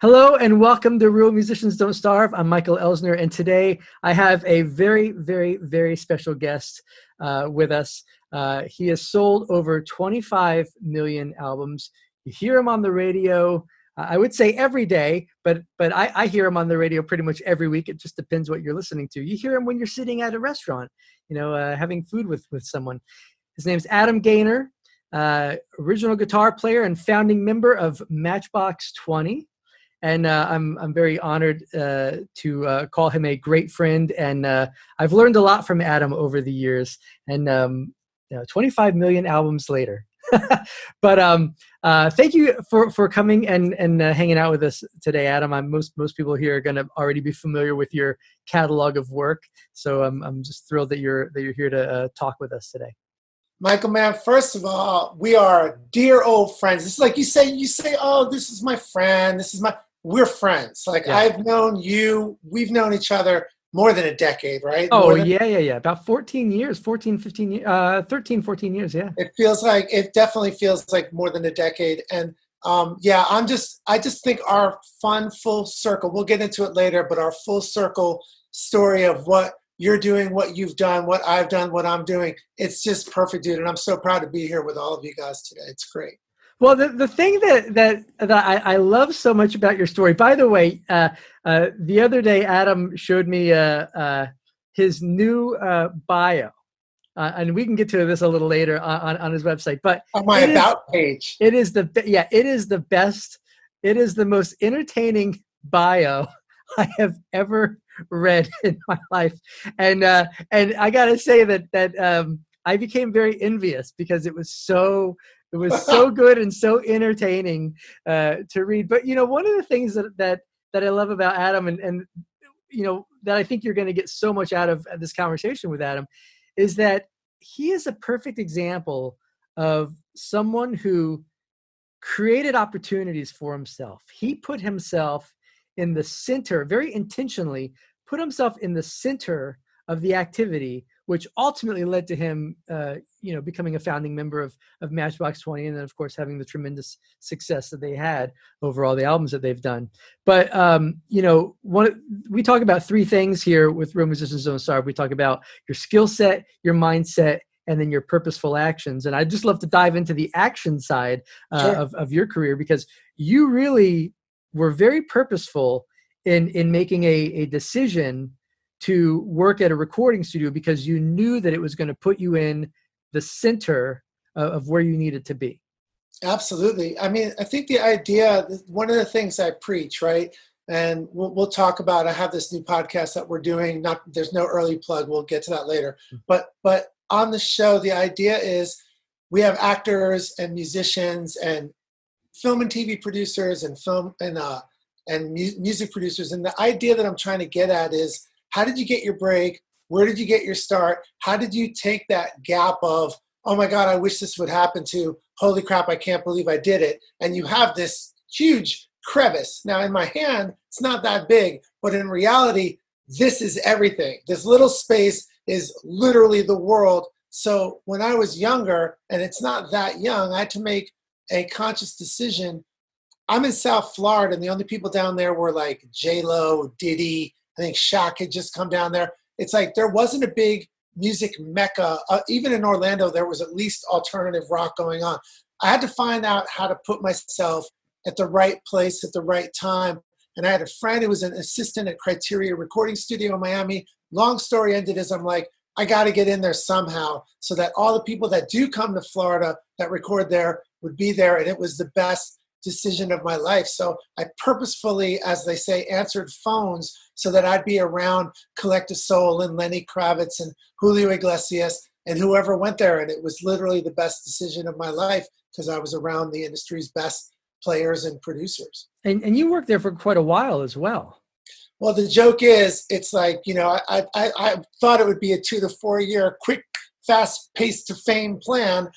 Hello and welcome to Real Musicians Don't Starve. I'm Michael Elsner, and today I have a very, very, very special guest with us. He has sold over 25 million albums. You hear him on the radio, I would say every day, but I hear him on the radio pretty much every week. It just depends what you're listening to. You hear him when you're sitting at a restaurant, having food with someone. His name's Adam Gaynor, original guitar player and founding member of Matchbox 20. And I'm very honored to call him a great friend. And I've learned a lot from Adam over the years. And 25 million albums later. But thank you for coming and hanging out with us today, Adam. Most people here are going to already be familiar with your catalog of work. So I'm just thrilled that you're here to talk with us today. Michael, man, first of all, we are dear old friends. It's like you say, oh, this is my friend. We're friends. Yeah. I've known you. We've known each other more than a decade, right? Oh, yeah. About 14 years, 13, 14 years. Yeah. It definitely feels like more than a decade. And I just think our fun full circle, we'll get into it later, but our full circle story of what you're doing, what you've done, what I've done, what I'm doing, it's just perfect, dude. And I'm so proud to be here with all of you guys today. It's great. Well, the thing that I love so much about your story, by the way, the other day, Adam showed me his new bio, and we can get to this a little later on his website. But on my about page, it is the best. It is the most entertaining bio I have ever read in my life, and I gotta say that I became very envious because it was so good and so entertaining to read. But one of the things that I love about Adam, and that I think you're going to get so much out of this conversation with Adam, is that he is a perfect example of someone who created opportunities for himself. He put himself in the center, very intentionally put himself in the center of the activity, which ultimately led to him, becoming a founding member of Matchbox 20, and then, of course, having the tremendous success that they had over all the albums that they've done. But, we talk about three things here with Real Musicians Don't Starve. We talk about your skill set, your mindset, and then your purposeful actions. And I'd just love to dive into the action side Sure. of your career, because you really were very purposeful in making a decision to work at a recording studio, because you knew that it was going to put you in the center of where you needed to be. Absolutely. I mean, I think the idea, one of the things I preach, right? And we'll talk about, I have this new podcast that we're doing. There's no early plug. We'll get to that later. But on the show, the idea is we have actors and musicians and film and TV producers and music producers. And the idea that I'm trying to get at is, how did you get your break? Where did you get your start? How did you take that gap of, oh my God, I wish this would happen, to, holy crap, I can't believe I did it. And you have this huge crevice. Now in my hand, it's not that big, but in reality, this is everything. This little space is literally the world. So when I was younger, and it's not that young, I had to make a conscious decision. I'm in South Florida, and the only people down there were like J-Lo, Diddy. I think Shaq had just come down there. It's like there wasn't a big music mecca. Even in Orlando, there was at least alternative rock going on. I had to find out how to put myself at the right place at the right time. And I had a friend who was an assistant at Criteria Recording Studio in Miami. Long story ended as I'm like, I got to get in there somehow so that all the people that do come to Florida that record there would be there. And it was the best decision of my life. So I purposefully, as they say, answered phones so that I'd be around Collective Soul and Lenny Kravitz and Julio Iglesias and whoever went there. And it was literally the best decision of my life, because I was around the industry's best players and producers. And you worked there for quite a while as well. Well, the joke is, it's like, I thought it would be a 2 to 4 year quick, fast pace to fame plan.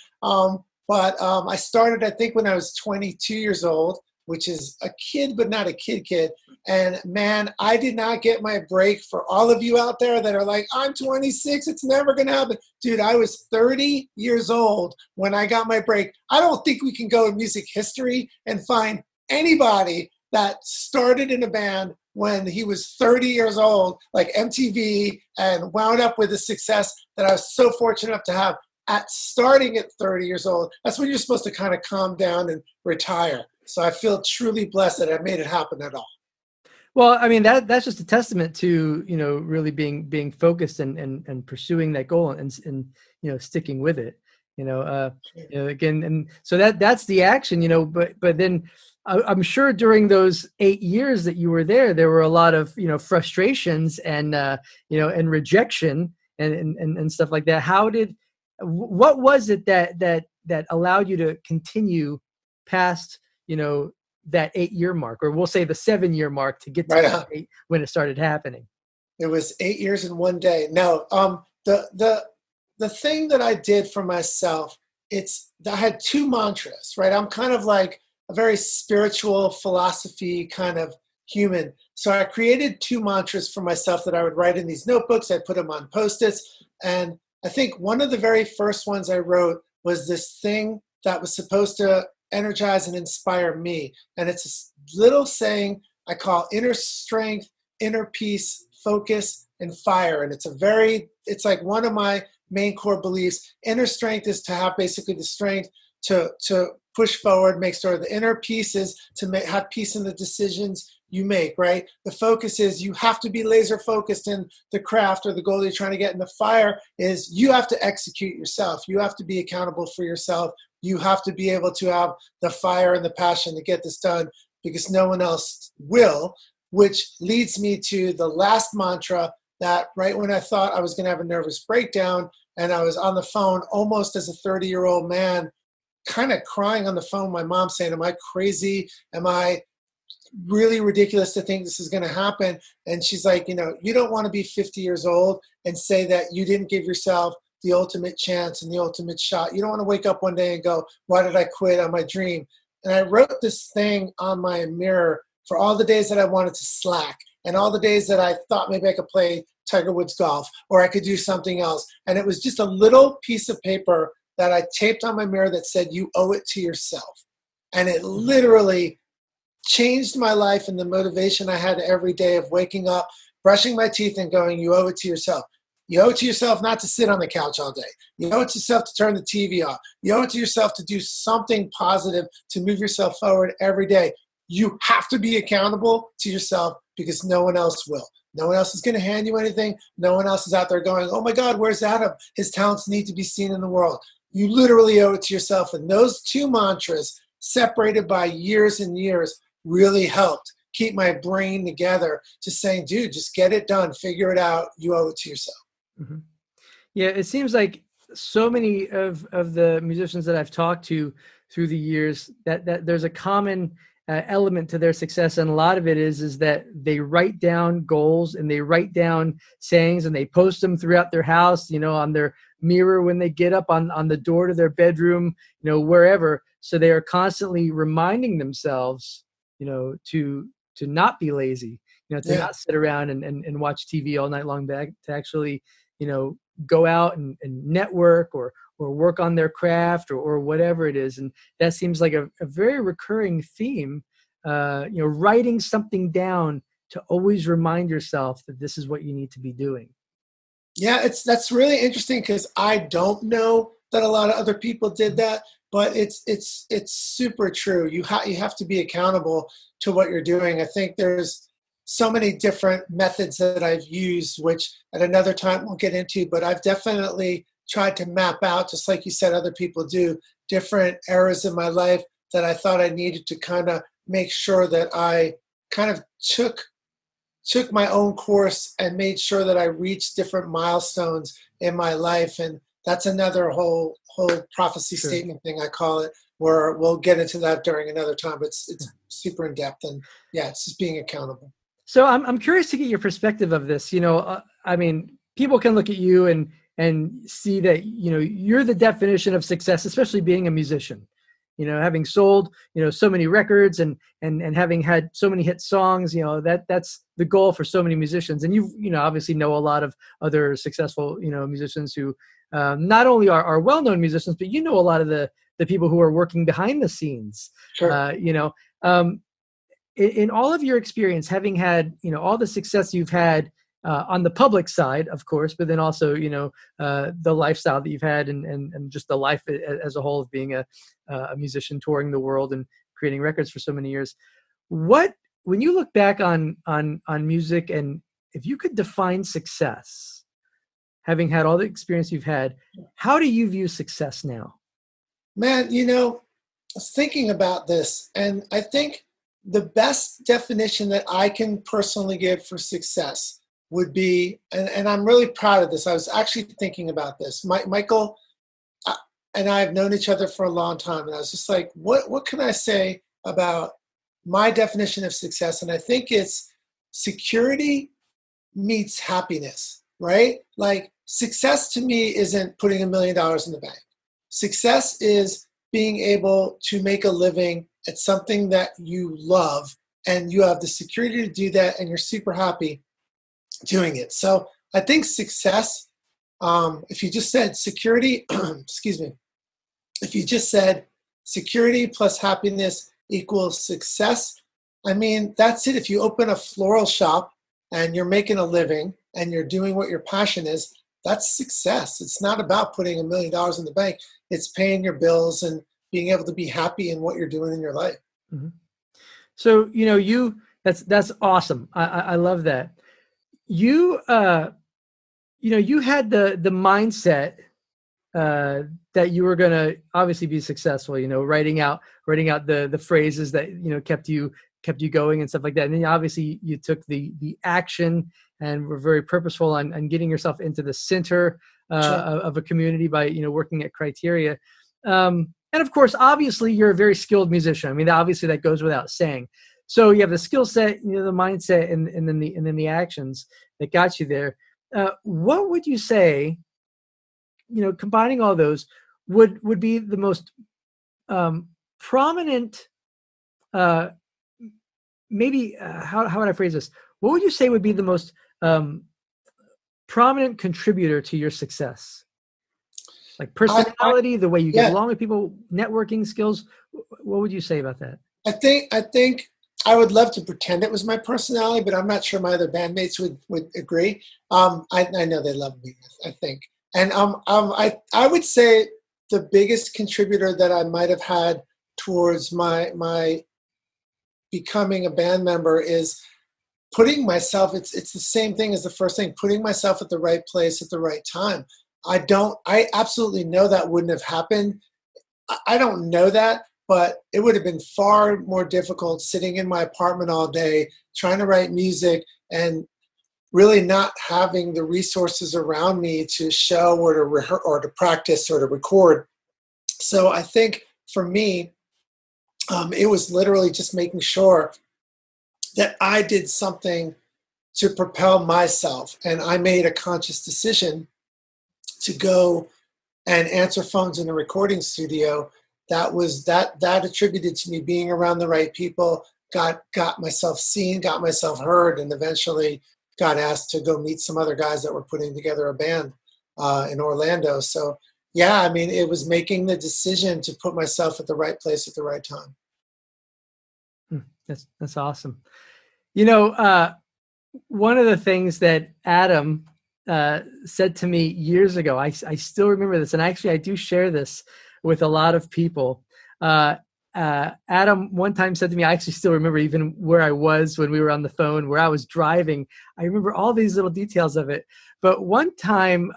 But I started, I think, when I was 22 years old, which is a kid, but not a kid. And man, I did not get my break. For all of you out there that are like, I'm 26, it's never going to happen. Dude, I was 30 years old when I got my break. I don't think we can go in music history and find anybody that started in a band when he was 30 years old, like MTV, and wound up with the success that I was so fortunate enough to have at starting at 30 years old. That's when you're supposed to kind of calm down and retire. So I feel truly blessed that I made it happen at all. Well, I mean, that's just a testament to, really being focused and pursuing that goal and sticking with it. Again, and so that's the action. But then I'm sure during those 8 years that you were there were a lot of frustrations and and rejection and stuff like that. What was it that allowed you to continue past that 8-year mark, or we'll say the 7-year mark, to get to Right. when it started happening? It was 8 years in one day. No, the thing that I did for myself, I had two mantras, right? I'm kind of like a very spiritual philosophy kind of human. So I created two mantras for myself that I would write in these notebooks. I put them on Post-its. And I think one of the very first ones I wrote was this thing that was supposed to energize and inspire me. And it's a little saying I call inner strength, inner peace, focus, and fire. And it's like one of my main core beliefs. Inner strength is to have basically the strength to push forward, make sure the inner peace is to have peace in the decisions you make, right? The focus is you have to be laser focused in the craft or the goal you're trying to get. And the fire is you have to execute yourself. You have to be accountable for yourself. You have to be able to have the fire and the passion to get this done because no one else will, which leads me to the last mantra that right when I thought I was going to have a nervous breakdown and I was on the phone almost as a 30-year-old man, kind of crying on the phone, my mom saying, am I crazy? Am I really ridiculous to think this is going to happen? And she's like, you don't want to be 50 years old and say that you didn't give yourself the ultimate chance and the ultimate shot. You don't want to wake up one day and go, why did I quit on my dream? And I wrote this thing on my mirror for all the days that I wanted to slack and all the days that I thought maybe I could play Tiger Woods golf or I could do something else. And it was just a little piece of paper that I taped on my mirror that said, you owe it to yourself. And it literally changed my life and the motivation I had every day of waking up, brushing my teeth and going, you owe it to yourself. You owe it to yourself not to sit on the couch all day. You owe it to yourself to turn the TV off. You owe it to yourself to do something positive to move yourself forward every day. You have to be accountable to yourself because no one else will. No one else is going to hand you anything. No one else is out there going, oh my God, where's Adam? His talents need to be seen in the world. You literally owe it to yourself. And those two mantras, separated by years and years, really helped keep my brain together to saying, dude, just get it done. Figure it out. You owe it to yourself. Mm-hmm. Yeah, it seems like so many of the musicians that I've talked to through the years that there's a common element to their success, and a lot of it is that they write down goals and they write down sayings and they post them throughout their house, on their mirror when they get up, on the door to their bedroom, wherever. So they are constantly reminding themselves, to not be lazy, to not sit around and watch TV all night long, back to actually, go out and network or work on their craft or whatever it is. And that seems like a very recurring theme, writing something down to always remind yourself that this is what you need to be doing. Yeah, that's really interesting because I don't know that a lot of other people did that, but it's super true. You have to be accountable to what you're doing. I think there's so many different methods that I've used, which at another time we'll get into, but I've definitely tried to map out, just like you said, other people do, different eras in my life that I thought I needed to kind of make sure that I kind of took my own course and made sure that I reached different milestones in my life. And that's another whole prophecy statement thing, I call it, where we'll get into that during another time. But it's super in depth, and it's just being accountable. So I'm curious to get your perspective of this. I mean, people can look at you and see that, you're the definition of success, especially being a musician, having sold, so many records and having had so many hit songs, that's the goal for so many musicians. And obviously know a lot of other successful, musicians who not only are well-known musicians, but a lot of the people who are working behind the scenes. Sure. in all of your experience, having had, all the success you've had on the public side, of course, but then also, the lifestyle that you've had and just the life as a whole of being a musician touring the world and creating records for so many years. When you look back on music, and if you could define success, having had all the experience you've had, how do you view success now? Man, I was thinking about this, and I think the best definition that I can personally give for success would be, and I'm really proud of this. I was actually thinking about this. Michael and I have known each other for a long time, and I was just like, what can I say about my definition of success? And I think it's security meets happiness, right? Like, success to me isn't putting $1 million in the bank. Success is being able to make a living at something that you love, and you have the security to do that, and you're super happy doing it. So I think success, if you just said security, excuse me, if you just said security plus happiness equals success, I mean, that's it. If you open a floral shop and you're making a living and you're doing what your passion is, that's success. It's not about putting $1 million in the bank. It's paying your bills and being able to be happy in what you're doing in your life. Mm-hmm. So, that's awesome. I love that. You you had the mindset that you were going to obviously be successful, writing out the phrases that, kept you going and stuff like that. And then obviously you took the action and were very purposeful on getting yourself into the center of a community by, working at Criteria. And of course, obviously you're a very skilled musician. I mean, obviously that goes without saying. So you have the skill set, the mindset, and then the actions that got you there. What would you say, combining all those, would be the most prominent, maybe how would I phrase this? What would you say would be the most prominent contributor to your success? Like personality, the way you get along with people, networking skills. What would you say about that? I think I would love to pretend it was my personality, but I'm not sure my other bandmates would agree. I know they love me, I think. And I would say the biggest contributor that I might have had towards my becoming a band member is putting myself, it's the same thing as the first thing, putting myself at the right place at the right time. I absolutely know that wouldn't have happened. I don't know that, but it would have been far more difficult sitting in my apartment all day, trying to write music and really not having the resources around me to show or to rehearse or to practice or to record. So I think for me, it was literally just making sure that I did something to propel myself. And I made a conscious decision to go and answer phones in a recording studio. That attributed to me being around the right people, got myself seen, got myself heard, and eventually got asked to go meet some other guys that were putting together a band in Orlando. So yeah, I mean, it was making the decision to put myself at the right place at the right time. That's awesome. One of the things that Adam said to me years ago, I still remember this, and actually I do share this with a lot of people. Adam one time said to me, I actually still remember even where I was when we were on the phone, where I was driving. I remember all these little details of it. But one time,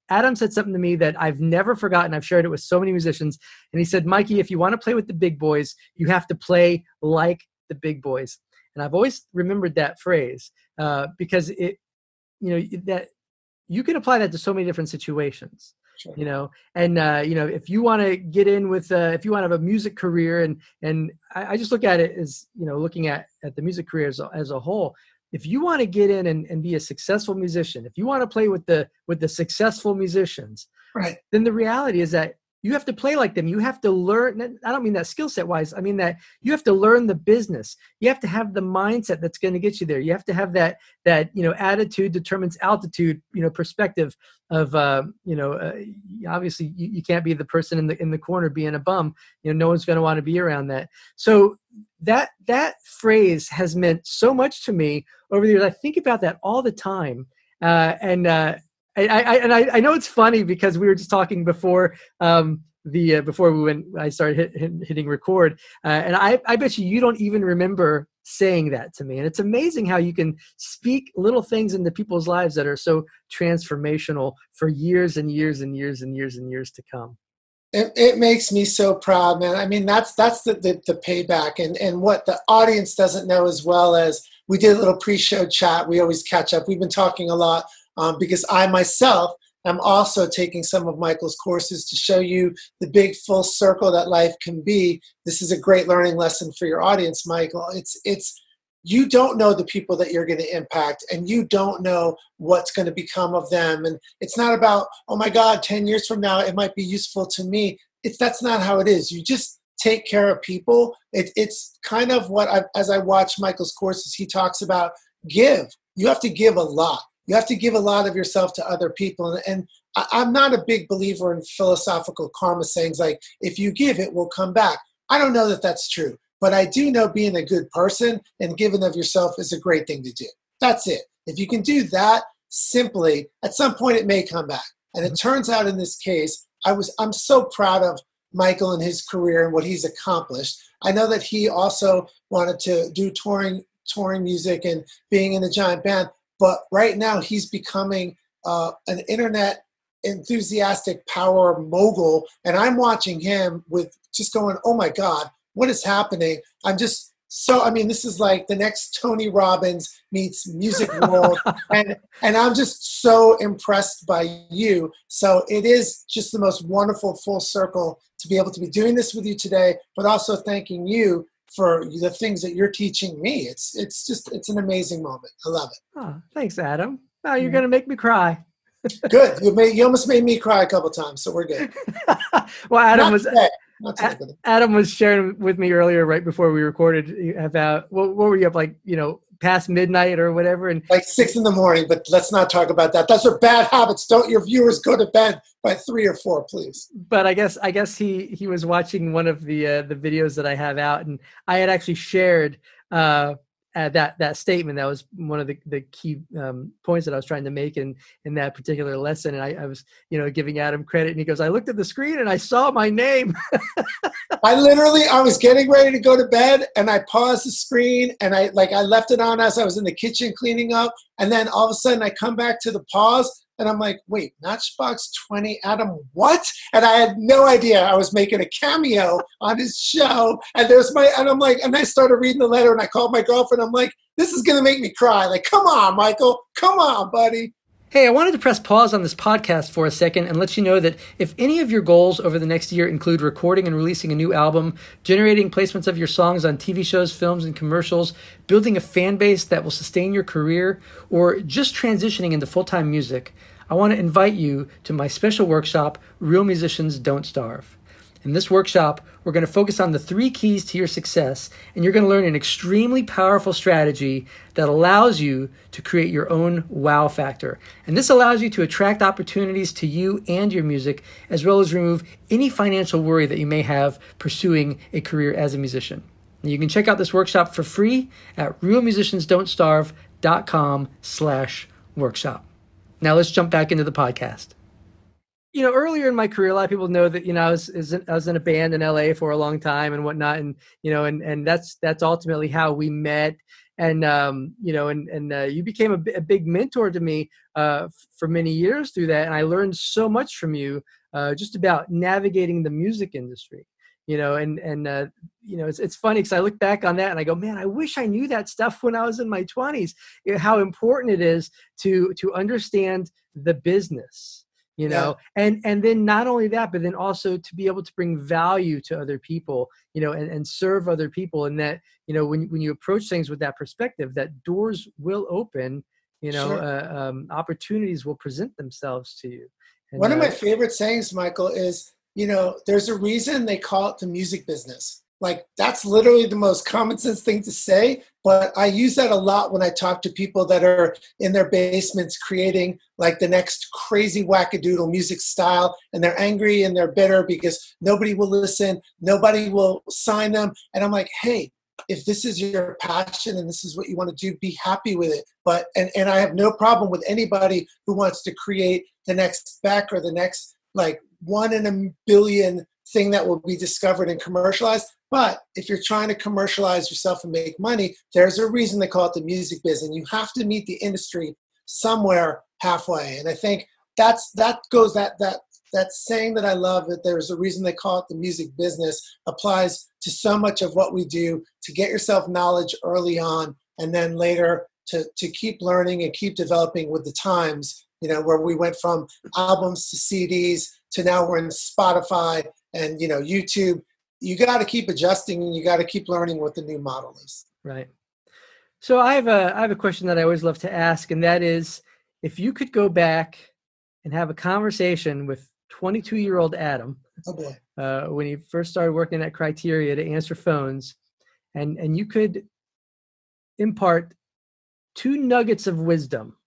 Adam said something to me that I've never forgotten. I've shared it with so many musicians. And he said, Mikey, if you want to play with the big boys, you have to play like the big boys. And I've always remembered that phrase because that you can apply that to so many different situations. Sure. If you want to get in with, if you want to have a music career, and I just look at it as, looking at the music career as a whole. If you want to get in and be a successful musician, if you want to play with the successful musicians, right, then the reality is that you have to play like them. You have to learn. I don't mean that skill set wise. I mean that you have to learn the business. You have to have the mindset that's going to get you there. You have to have that attitude determines altitude, perspective of, obviously you can't be the person in the corner being a bum. No one's going to want to be around that. So that phrase has meant so much to me over the years. I think about that all the time. I know it's funny because we were just talking before I started hitting record, and I bet you don't even remember saying that to me. And it's amazing how you can speak little things into people's lives that are so transformational for years and years and years and years and years to come. It makes me so proud, man. I mean, that's the payback, and what the audience doesn't know, as well as we did a little pre-show chat. We always catch up. We've been talking a lot because I myself am also taking some of Michael's courses to show you the big full circle that life can be. This is a great learning lesson for your audience, Michael. It's you don't know the people that you're going to impact, and you don't know what's going to become of them. And it's not about, oh my God, 10 years from now, it might be useful to me. That's not how it is. You just take care of people. It's kind of what, as I watch Michael's courses, he talks about give. You have to give a lot. You have to give a lot of yourself to other people. And I'm not a big believer in philosophical karma sayings like, if you give, it will come back. I don't know that that's true. But I do know being a good person and giving of yourself is a great thing to do. That's it. If you can do that simply, at some point it may come back. And it turns out in this case, I'm so proud of Michael and his career and what he's accomplished. I know that he also wanted to do touring music and being in a giant band. But right now he's becoming an internet enthusiastic power mogul. And I'm watching him with just going, oh my God, what is happening? This is like the next Tony Robbins meets Music World. and I'm just so impressed by you. So it is just the most wonderful full circle to be able to be doing this with you today, but also thanking you for the things that you're teaching me. It's an amazing moment. I love it. Oh, thanks, Adam. Oh, you're going to make me cry. Good. You almost made me cry a couple times, so we're good. Well, Adam was sharing with me earlier, right before we recorded, about what were you up, like, past midnight or whatever, and like 6 a.m. But let's not talk about that. Those are bad habits. Don't your viewers go to bed by 3 or 4, please? But I guess he was watching one of the videos that I have out, and I had actually shared that statement. That was one of the key points that I was trying to make in that particular lesson. And I was, giving Adam credit, and he goes, I looked at the screen and I saw my name. I was getting ready to go to bed, and I paused the screen, and I left it on as I was in the kitchen cleaning up. And then all of a sudden I come back to the pause, and I'm like, wait, Matchbox 20, Adam, what? And I had no idea I was making a cameo on his show. And and I started reading the letter, and I called my girlfriend. I'm like, this is going to make me cry. Like, come on, Michael. Come on, buddy. Hey, I wanted to press pause on this podcast for a second and let you know that if any of your goals over the next year include recording and releasing a new album, generating placements of your songs on TV shows, films, and commercials, building a fan base that will sustain your career, or just transitioning into full-time music, I want to invite you to my special workshop, Real Musicians Don't Starve. In this workshop, we're going to focus on the 3 keys to your success, and you're going to learn an extremely powerful strategy that allows you to create your own wow factor. And this allows you to attract opportunities to you and your music, as well as remove any financial worry that you may have pursuing a career as a musician. And you can check out this workshop for free at realmusiciansdon'tstarve.com/workshop. Now let's jump back into the podcast. Earlier in my career, a lot of people know that, I was in a band in LA for a long time and whatnot. And, and that's ultimately how we met. And, you became a big mentor to me for many years through that. And I learned so much from you just about navigating the music industry, it's funny because I look back on that and I go, man, I wish I knew that stuff when I was in my 20s, how important it is to understand the business. And then not only that, but then also to be able to bring value to other people, and serve other people. And that, when you approach things with that perspective, that doors will open, Sure. Opportunities will present themselves to you. And, one of my favorite sayings, Michael, is there's a reason they call it the music business. Like, that's literally the most common sense thing to say, but I use that a lot when I talk to people that are in their basements creating like the next crazy wackadoodle music style, and they're angry and they're bitter because nobody will listen, nobody will sign them. And I'm like, hey, if this is your passion and this is what you want to do, be happy with it. But and I have no problem with anybody who wants to create the next Beck or the next like 1 in a billion thing that will be discovered and commercialized. But if you're trying to commercialize yourself and make money, there's a reason they call it the music biz, and you have to meet the industry somewhere halfway. And I think that saying that I love, that there's a reason they call it the music business, applies to so much of what we do, to get yourself knowledge early on, and then later to keep learning and keep developing with the times, where we went from albums to CDs to now we're in Spotify and, YouTube. You got to keep adjusting, and you got to keep learning what the new model is. Right. So I have a question that I always love to ask, and that is, if you could go back and have a conversation with 22-year-old Adam, oh boy, when he first started working at Criteria to answer phones, and you could impart 2 nuggets of wisdom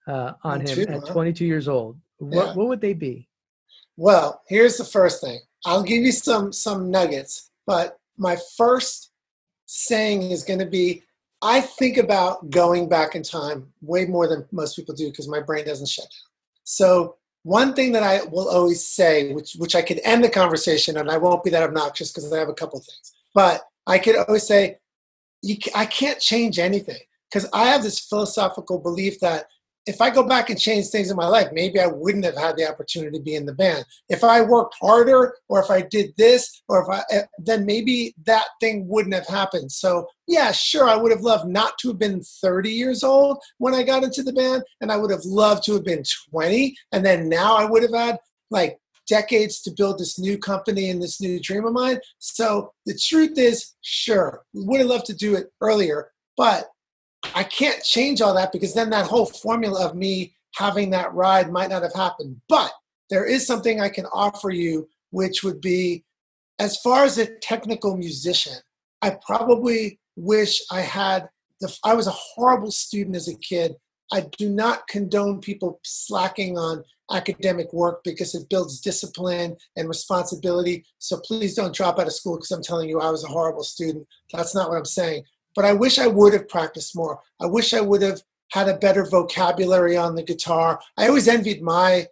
on him at 22 years old, what would they be? Well, here's the first thing. I'll give you some nuggets, but my first saying is going to be, I think about going back in time way more than most people do because my brain doesn't shut down. So one thing that I will always say, which I could end the conversation, and I won't be that obnoxious because I have a couple things, but I could always say, I can't change anything, because I have this philosophical belief that if I go back and change things in my life, maybe I wouldn't have had the opportunity to be in the band. If I worked harder, or if I did this, or then maybe that thing wouldn't have happened. So yeah, sure, I would have loved not to have been 30 years old when I got into the band, and I would have loved to have been 20, and then now I would have had like decades to build this new company and this new dream of mine. So the truth is, sure, we would have loved to do it earlier, but I can't change all that, because then that whole formula of me having that ride might not have happened. But there is something I can offer you, which would be, as far as a technical musician, I probably wish I was a horrible student as a kid. I do not condone people slacking on academic work, because it builds discipline and responsibility. So please don't drop out of school because I'm telling you I was a horrible student. That's not what I'm saying. But I wish I would have practiced more. I wish I would have had a better vocabulary on the guitar. I always envied my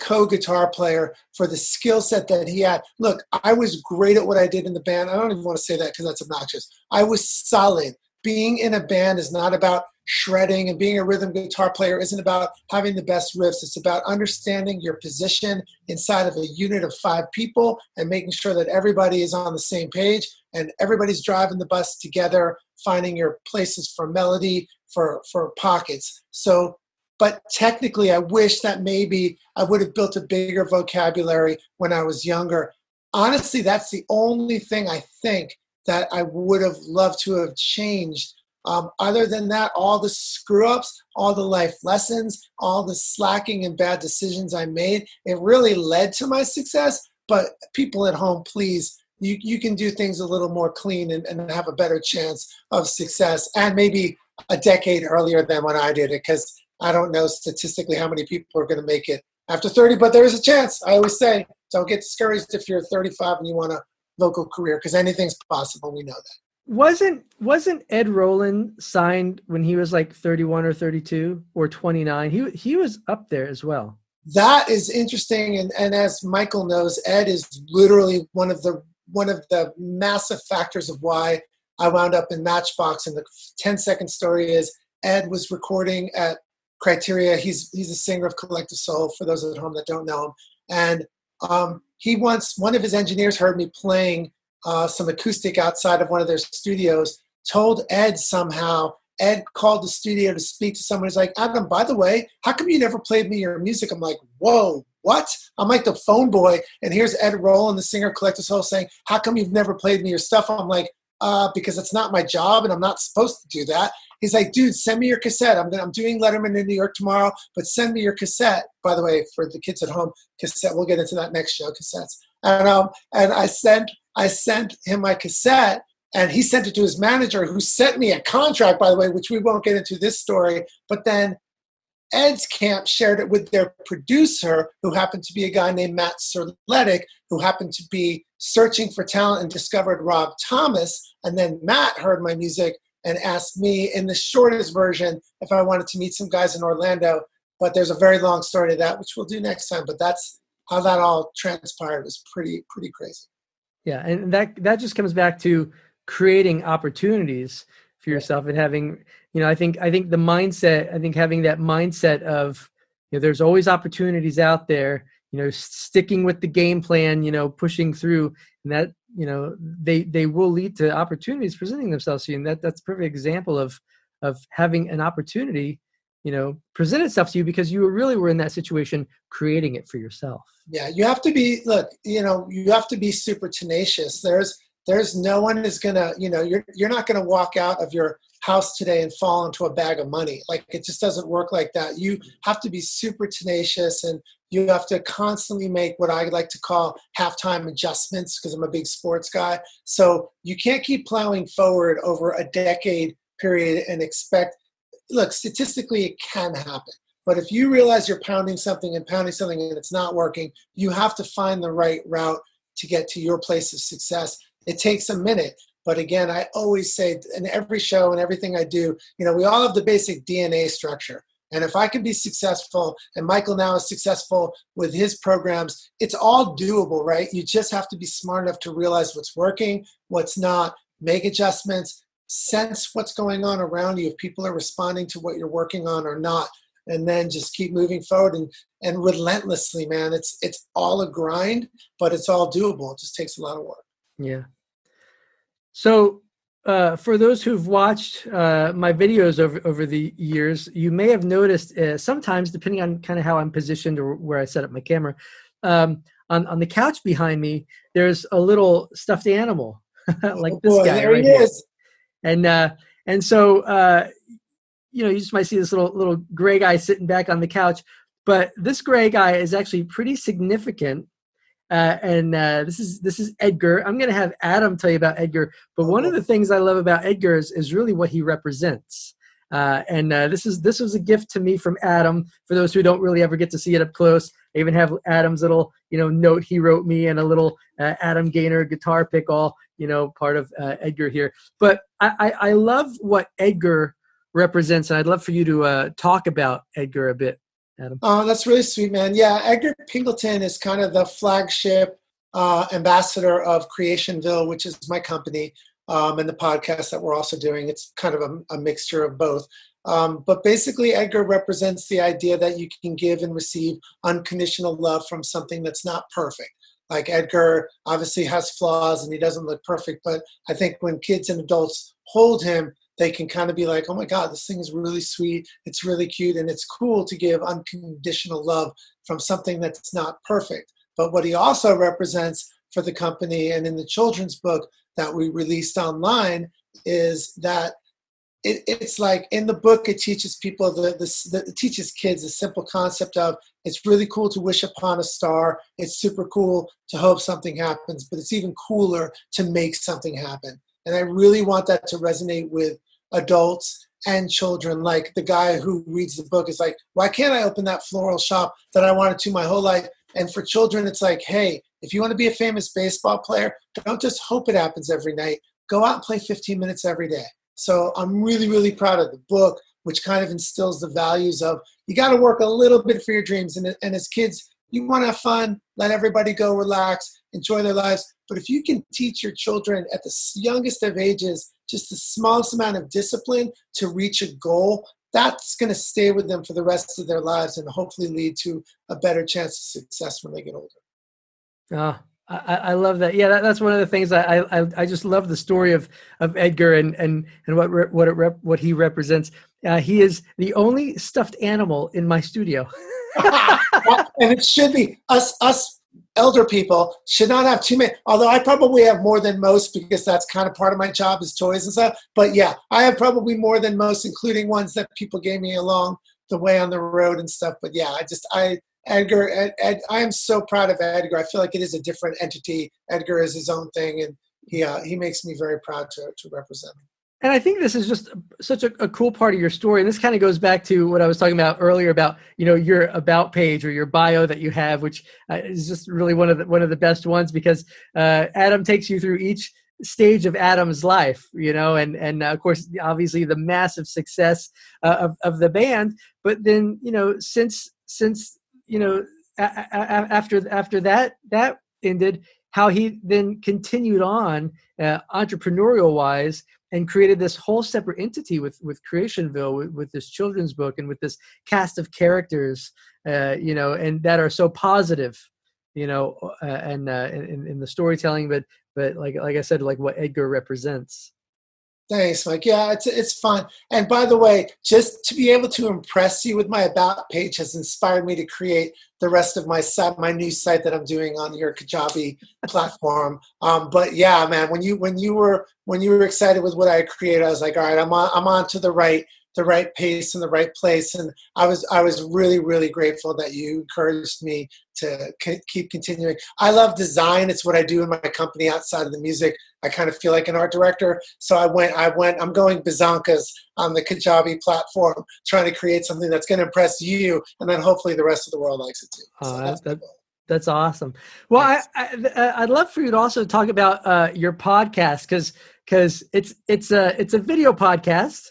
co-guitar player for the skill set that he had. Look, I was great at what I did in the band. I don't even want to say that because that's obnoxious. I was solid. Being in a band is not about shredding, and being a rhythm guitar player isn't about having the best riffs. It's about understanding your position inside of a unit of 5 people and making sure that everybody is on the same page and everybody's driving the bus together, finding your places for melody, for pockets. So, but technically, I wish that maybe I would have built a bigger vocabulary when I was younger. Honestly, that's the only thing I think that I would have loved to have changed. Other than that, all the screw-ups, all the life lessons, all the slacking and bad decisions I made, it really led to my success. But people at home, please, you can do things a little more clean and have a better chance of success, and maybe a decade earlier than when I did it, because I don't know statistically how many people are going to make it after 30, but there is a chance. I always say, don't get discouraged if you're 35 and you want a vocal career, because anything's possible. We know that. Wasn't Ed Roland signed when he was like 31 or 32 or 29? He was up there as well. That is interesting, and as Michael knows, Ed is literally one of the massive factors of why I wound up in Matchbox. And the 10-second story is, Ed was recording at Criteria. He's a singer of Collective Soul, for those at home that don't know him. And one of his engineers heard me playing some acoustic outside of one of their studios, told Ed somehow. Ed called the studio to speak to someone. He's like, Adam, by the way, how come you never played me your music? I'm like, whoa, what? I'm like the phone boy, and here's Ed Roland, the singer of Collective Soul, saying, how come you've never played me your stuff? I'm like, because it's not my job and I'm not supposed to do that. He's like, dude, send me your cassette. I'm doing Letterman in New York tomorrow, but send me your cassette. By the way, for the kids at home, cassette. We'll get into that next show, cassettes. And I sent him my cassette, and he sent it to his manager, who sent me a contract, by the way, which we won't get into this story. But then Ed's camp shared it with their producer, who happened to be a guy named Matt Serletic, who happened to be searching for talent and discovered Rob Thomas. And then Matt heard my music and asked me, in the shortest version, if I wanted to meet some guys in Orlando. But there's a very long story to that, which we'll do next time. But that's how that all transpired. It was pretty crazy. Yeah, and that just comes back to creating opportunities for yourself and having, I think the mindset, having that mindset of, there's always opportunities out there, sticking with the game plan, pushing through, and that, they will lead to opportunities presenting themselves to you. And that's a perfect example of having an opportunity, present itself to you because you really were in that situation, creating it for yourself. Yeah, you have to be, you have to be super tenacious. There's no one is gonna, you're not gonna walk out of your house today and fall into a bag of money. Like, it just doesn't work like that. You have to be super tenacious, and you have to constantly make what I like to call halftime adjustments, because I'm a big sports guy. So you can't keep plowing forward over a decade period and expect, look, statistically it can happen. But if you realize you're pounding something and it's not working, you have to find the right route to get to your place of success. It takes a minute. But again, I always say in every show and everything I do, we all have the basic DNA structure. And if I can be successful, and Michael now is successful with his programs, it's all doable, right? You just have to be smart enough to realize what's working, what's not, make adjustments, sense what's going on around you, if people are responding to what you're working on or not, and then just keep moving forward and relentlessly, man. It's all a grind, but it's all doable. It just takes a lot of work. Yeah. So for those who've watched my videos over the years, you may have noticed sometimes, depending on kind of how I'm positioned or where I set up my camera, on the couch behind me, there's a little stuffed animal like this guy. There right he is. Here. And so you just might see this little gray guy sitting back on the couch, but this gray guy is actually pretty significant. This is Edgar. I'm going to have Adam tell you about Edgar. But one of the things I love about Edgar is really what he represents. This was a gift to me from Adam. For those who don't really ever get to see it up close, I even have Adam's little note he wrote me, and a little Adam Gaynor guitar pick, all part of Edgar here. But I love what Edgar represents, and I'd love for you to talk about Edgar a bit. Adam. Oh, that's really sweet, man. Yeah, Edgar Pingleton is kind of the flagship ambassador of Creationville, which is my company, and the podcast that we're also doing. It's kind of a mixture of both. But basically, Edgar represents the idea that you can give and receive unconditional love from something that's not perfect. Like, Edgar obviously has flaws and he doesn't look perfect, but I think when kids and adults hold him, they can kind of be like, oh my God, this thing is really sweet. It's really cute. And it's cool to give unconditional love from something that's not perfect. But what he also represents for the company, and in the children's book that we released online, is that it's like, in the book, it teaches people, it teaches kids the simple concept of, it's really cool to wish upon a star. It's super cool to hope something happens, but it's even cooler to make something happen. And I really want that to resonate with adults and children. Like, the guy who reads the book is like, why can't I open that floral shop that I wanted to my whole life? And for children, it's like, hey, if you want to be a famous baseball player, don't just hope it happens every night. Go out and play 15 minutes every day. So I'm really, really proud of the book, which kind of instills the values of, you got to work a little bit for your dreams. And as kids, you want to have fun, let everybody go, relax, enjoy their lives. But if you can teach your children at the youngest of ages just the smallest amount of discipline to reach a goal, that's going to stay with them for the rest of their lives and hopefully lead to a better chance of success when they get older. I love that. Yeah, that's one of the things I just love the story of Edgar and what he represents. He is the only stuffed animal in my studio. And it should be us elder people should not have too many, although I probably have more than most because that's kind of part of my job is toys and stuff. But yeah, I have probably more than most, including ones that people gave me along the way on the road and stuff. But yeah, Edgar, I am so proud of Edgar. I feel like it is a different entity. Edgar is his own thing, and he makes me very proud to represent him. And I think this is just such a cool part of your story. And this kind of goes back to what I was talking about earlier about, your about page or your bio that you have, which is just really one of the best ones because Adam takes you through each stage of Adam's life, and of course, obviously the massive success of the band. But then, since after that ended, how he then continued on entrepreneurial wise and created this whole separate entity with Creationville, with this children's book and with this cast of characters, and that are so positive, and in the storytelling, but like I said, like what Edgar represents. Thanks, Mike. Yeah, it's fun. And by the way, just to be able to impress you with my about page has inspired me to create the rest of my new site that I'm doing on your Kajabi platform. But yeah, man, when you were excited with what I created, I was like, all right, I'm on to the right pace and the right place. And I was really, really grateful that you encouraged me to keep continuing. I love design. It's what I do in my company outside of the music. I kind of feel like an art director. So I'm going bazonkas on the Kajabi platform, trying to create something that's going to impress you. And then hopefully the rest of the world likes it too. So that's awesome. Well, I'd love for you to also talk about your podcast because it's a video podcast.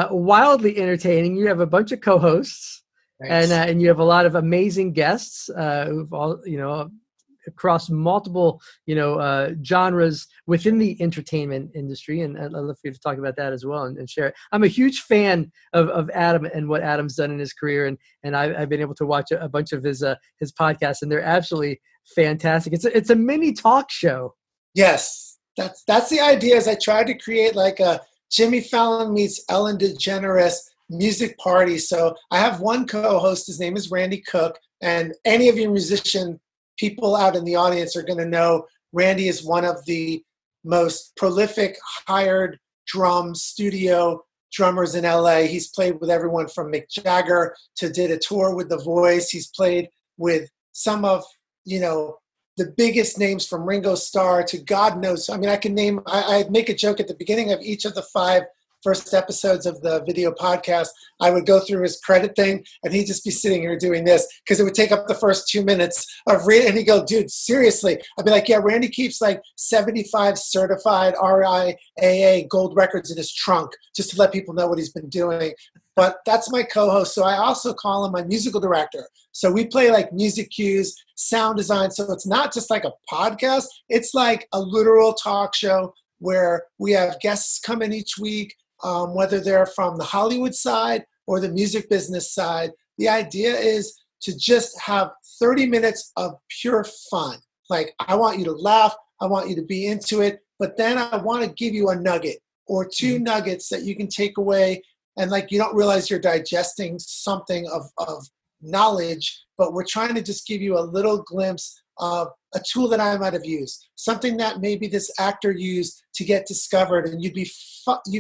Wildly entertaining. You have a bunch of co-hosts, and you have a lot of amazing guests who've all across multiple genres within the entertainment industry. And I'd love for you to talk about that as well and share it. I'm a huge fan of Adam and what Adam's done in his career, and I've been able to watch a bunch of his podcasts, and they're absolutely fantastic. It's a mini talk show. Yes, that's the idea. Is I tried to create like a Jimmy Fallon meets Ellen DeGeneres music party. So I have one co-host. His name is Randy Cook. And any of you musician people out in the audience are going to know Randy is one of the most prolific hired studio drummers in LA. He's played with everyone from Mick Jagger to did a tour with The Voice. He's played with some of, the biggest names from Ringo Starr to God knows. I mean, I make a joke at the beginning of each of the 5 first episodes of the video podcast. I would go through his credit thing and he'd just be sitting here doing this because it would take up the first 2 minutes of reading. And he'd go, dude, seriously. I'd be like, yeah, Randy keeps like 75 certified RIAA gold records in his trunk just to let people know what he's been doing. But that's my co-host. So I also call him my musical director. So we play like music cues, sound design. So it's not just like a podcast. It's like a literal talk show where we have guests come in each week, whether they're from the Hollywood side or the music business side. The idea is to just have 30 minutes of pure fun. Like, I want you to laugh. I want you to be into it. But then I want to give you a nugget or 2 nuggets that you can take away. And like, you don't realize you're digesting something of knowledge, but we're trying to just give you a little glimpse of a tool that I might have used, something that maybe this actor used to get discovered. And you'd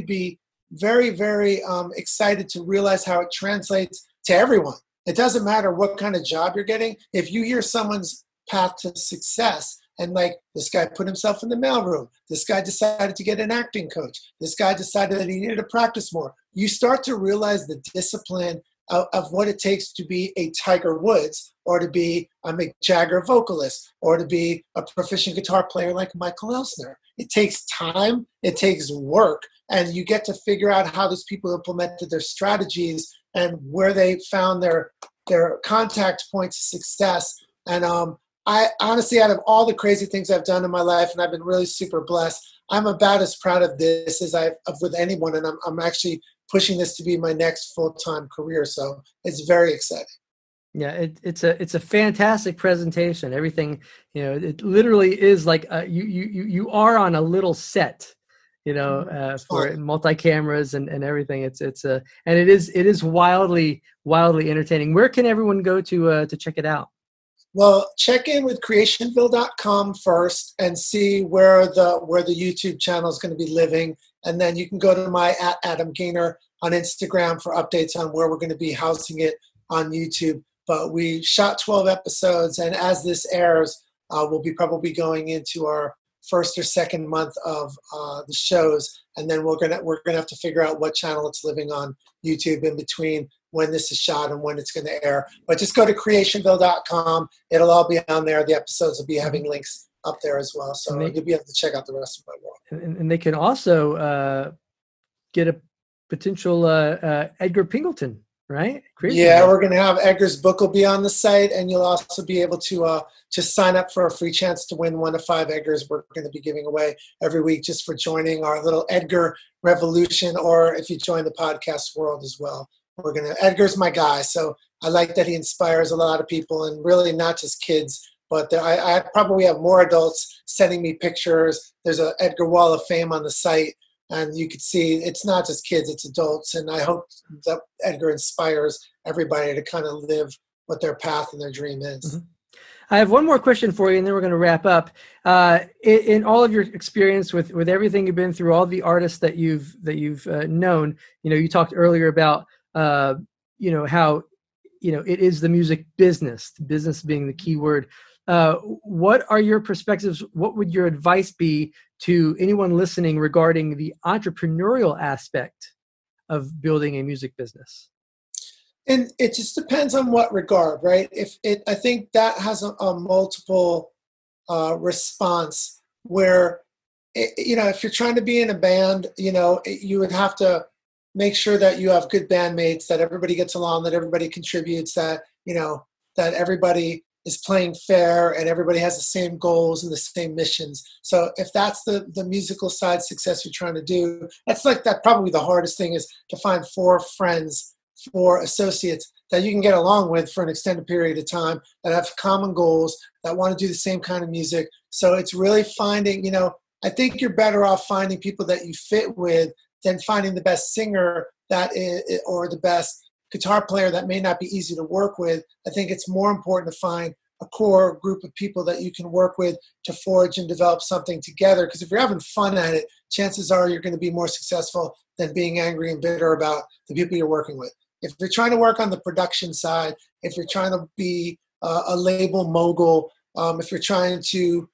be very, very excited to realize how it translates to everyone. It doesn't matter what kind of job you're getting. If you hear someone's path to success, and like, this guy put himself in the mailroom, this guy decided to get an acting coach, this guy decided that he needed to practice more, you start to realize the discipline of what it takes to be a Tiger Woods, or to be a Mick Jagger vocalist, or to be a proficient guitar player like Michael Elsner. It takes time, it takes work, and you get to figure out how those people implemented their strategies and where they found their contact points of success. And I honestly, out of all the crazy things I've done in my life, and I've been really super blessed, I'm about as proud of this as I've with anyone, and I'm actually pushing this to be my next full-time career. So it's very exciting. Yeah, it's a fantastic presentation. Everything, it literally is like you are on a little set, for multi-cameras and everything. And it is wildly entertaining. Where can everyone go to check it out? Well, check in with creationville.com first and see where the YouTube channel is going to be living. And then you can go to my @Adam Gaynor on Instagram for updates on where we're going to be housing it on YouTube. But we shot 12 episodes, and as this airs, we'll be probably going into our first or second month of the shows, and then we're gonna have to figure out what channel it's living on YouTube in between when this is shot and when it's going to air. But just go to creationville.com. It'll all be on there. The episodes will be having links up there as well, so you'll be able to check out the rest of my work. And they can also get a potential Edgar Pingleton, right? Yeah, we're going to have Edgar's book will be on the site, and you'll also be able to just sign up for a free chance to win 1 of 5 Edgars we're going to be giving away every week just for joining our little Edgar revolution, or if you join the podcast world as well. Edgar's my guy, so I like that he inspires a lot of people, and really not just kids, but I probably have more adults sending me pictures. There's a Edgar Wall of Fame on the site, and you can see it's not just kids, it's adults, and I hope that Edgar inspires everybody to kind of live what their path and their dream is. Mm-hmm. I have one more question for you, and then we're going to wrap up. In all of your experience with everything you've been through, all the artists that you've known, you talked earlier about how it is the music business being the key word. What are your perspectives? What would your advice be to anyone listening regarding the entrepreneurial aspect of building a music business? And it just depends on what regard, right? I think that has a multiple response where, if you're trying to be in a band, you would have to make sure that you have good bandmates, that everybody gets along, that everybody contributes, that everybody is playing fair and everybody has the same goals and the same missions. So if that's the musical side success you're trying to do, that probably the hardest thing is to find 4 friends, 4 associates that you can get along with for an extended period of time, that have common goals, that want to do the same kind of music. So it's really finding, I think you're better off finding people that you fit with than finding the best singer or the best guitar player that may not be easy to work with. I think it's more important to find a core group of people that you can work with to forge and develop something together. Because if you're having fun at it, chances are you're going to be more successful than being angry and bitter about the people you're working with. If you're trying to work on the production side, if you're trying to be a label mogul, if you're trying to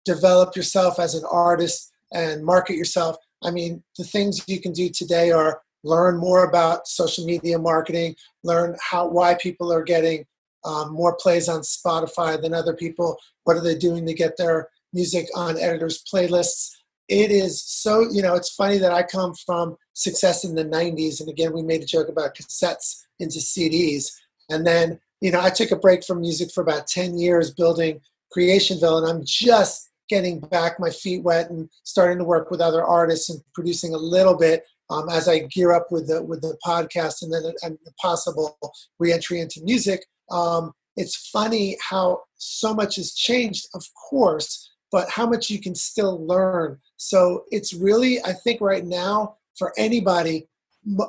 develop yourself as an artist and market yourself, the things you can do today are learn more about social media marketing, learn why people are getting more plays on Spotify than other people. What are they doing to get their music on editors' playlists? It is so, it's funny that I come from success in the 90s. And again, we made a joke about cassettes into CDs. And then, I took a break from music for about 10 years building Creationville, and I'm just getting back my feet wet and starting to work with other artists and producing a little bit as I gear up with the podcast and then a possible reentry into music. It's funny how so much has changed, of course, but how much you can still learn. So it's really, I think right now, for anybody,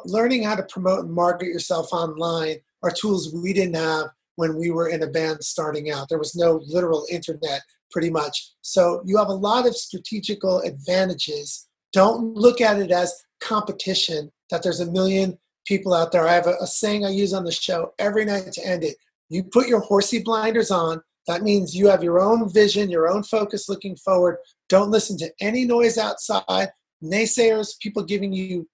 learning how to promote and market yourself online are tools we didn't have when we were in a band starting out. There was no literal internet, pretty much. So you have a lot of strategical advantages. Don't look at it as competition, that there's a million people out there. I have a saying I use on the show every night to end it. You put your horsey blinders on. That means you have your own vision, your own focus looking forward. Don't listen to any noise outside, naysayers, people giving you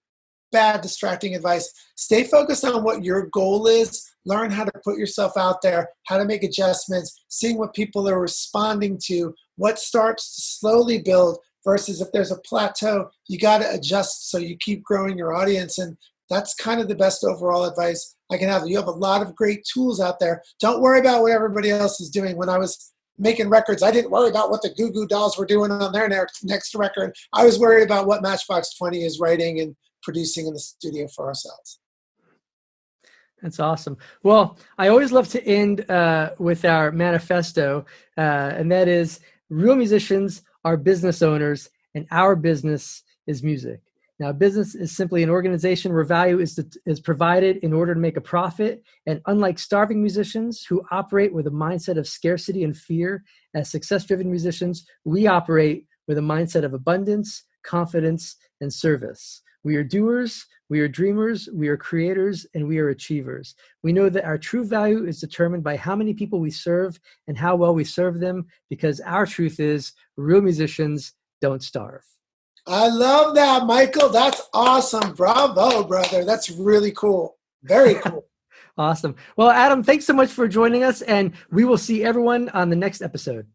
bad, distracting advice. Stay focused on what your goal is. Learn how to put yourself out there, how to make adjustments, seeing what people are responding to, what starts to slowly build versus if there's a plateau, you got to adjust so you keep growing your audience. And that's kind of the best overall advice I can have. You have a lot of great tools out there. Don't worry about what everybody else is doing. When I was making records, I didn't worry about what the Goo Goo Dolls were doing on their next record. I was worried about what Matchbox 20 is writing and producing in the studio for ourselves. That's awesome. Well, I always love to end with our manifesto, and that is, real musicians are business owners, and our business is music. Now, business is simply an organization where value is provided in order to make a profit. And unlike starving musicians who operate with a mindset of scarcity and fear, as success-driven musicians, we operate with a mindset of abundance, confidence, and service. We are doers, we are dreamers, we are creators, and we are achievers. We know that our true value is determined by how many people we serve and how well we serve them, because our truth is real musicians don't starve. I love that, Michael. That's awesome. Bravo, brother. That's really cool. Very cool. Awesome. Well, Adam, thanks so much for joining us, and we will see everyone on the next episode.